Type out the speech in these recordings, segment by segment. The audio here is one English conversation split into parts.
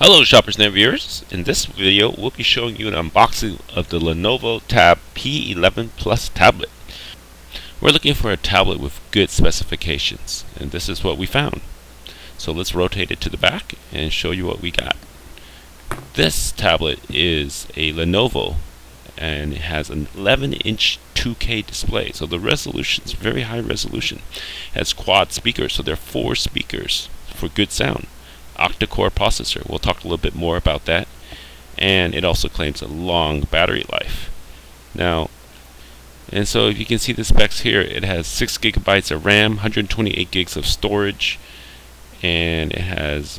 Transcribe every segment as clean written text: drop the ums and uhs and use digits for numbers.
Hello shoppers and viewers. In this video we'll be showing you an unboxing of the Lenovo Tab P11 Plus tablet. We're looking for a tablet with good specifications, and this is what we found. So let's rotate it to the back and show you what we got. This tablet is a Lenovo and it has an 11-inch 2K display, so the resolution is very high resolution. It has quad speakers, so there are 4 speakers for good sound. Octa-core processor. We'll talk a little bit more about that. And it also claims a long battery life. Now, and so if you can see the specs here, it has 6 gigabytes of RAM, 128 gigs of storage, and it has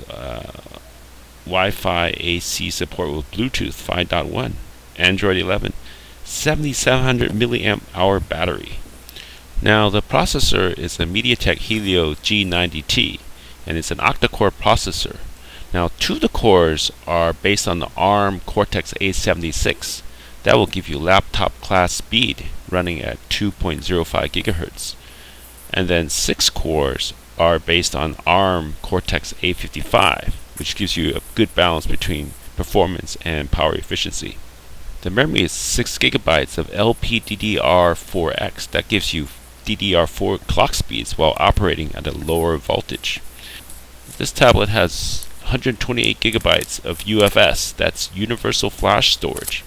Wi-Fi AC support with Bluetooth 5.1, Android 11, 7700 milliamp hour battery. Now the processor is a MediaTek Helio G90T. And it's an octa-core processor. Now 2 of the cores are based on the ARM Cortex-A76. That will give you laptop class speed running at 2.05 gigahertz. And then 6 cores are based on ARM Cortex-A55, which gives you a good balance between performance and power efficiency. The memory is 6 gigabytes of LPDDR4X. That gives you DDR4 clock speeds while operating at a lower voltage. This tablet has 128 gigabytes of UFS, that's Universal Flash Storage.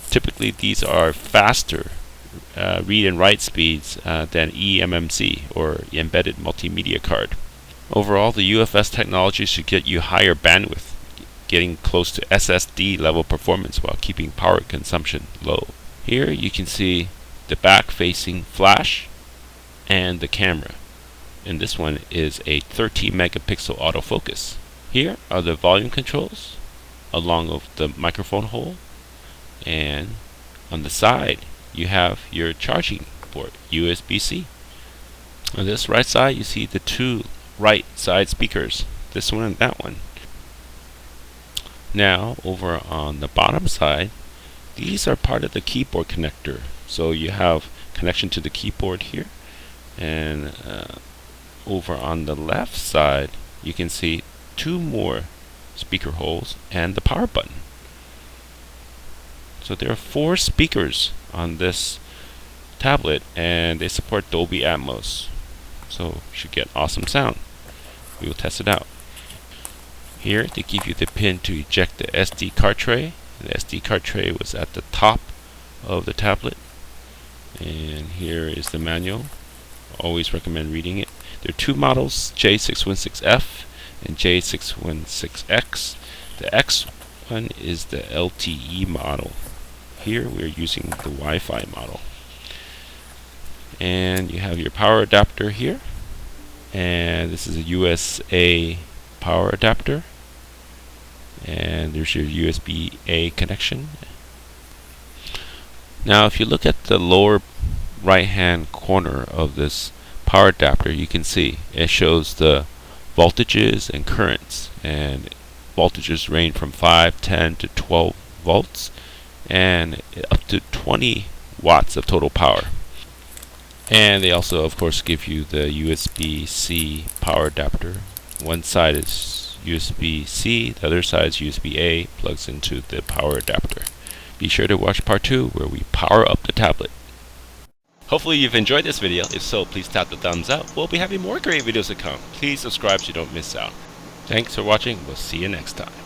Typically these are faster read and write speeds than eMMC or Embedded Multimedia Card. Overall, the UFS technology should get you higher bandwidth, getting close to SSD level performance while keeping power consumption low. Here you can see the back facing flash and the camera. And this one is a 13 megapixel autofocus. Here are the volume controls along with the microphone hole, and on the side you have your charging port, USB-C. On this right side you see the 2 right side speakers, this one and that one. Now over on the bottom side, these are part of the keyboard connector, so you have connection to the keyboard here, and over on the left side you can see 2 more speaker holes and the power button. So there are 4 speakers on this tablet and they support Dolby Atmos, so you should get awesome sound. We will test it out. Here they give you the pin to eject the SD card tray. The SD card tray was at the top of the tablet, and here is the manual. Always recommend reading it. There are 2 models, J616F and J616X. The X one is the LTE model. Here we're using the Wi-Fi model. And you have your power adapter here. And this is a USA power adapter. And there's your USB-A connection. Now if you look at the lower right hand corner of this power adapter, you can see it shows the voltages and currents, and voltages range from 5, 10 to 12 volts and up to 20 watts of total power. And they also of course give you the USB-C power adapter. One side is USB-C, the other side is USB-A, plugs into the power adapter. Be sure to watch part 2 where we power up the tablet. Hopefully you've enjoyed this video. If so, please tap the thumbs up. We'll be having more great videos to come. Please subscribe so you don't miss out. Thanks for watching. We'll see you next time.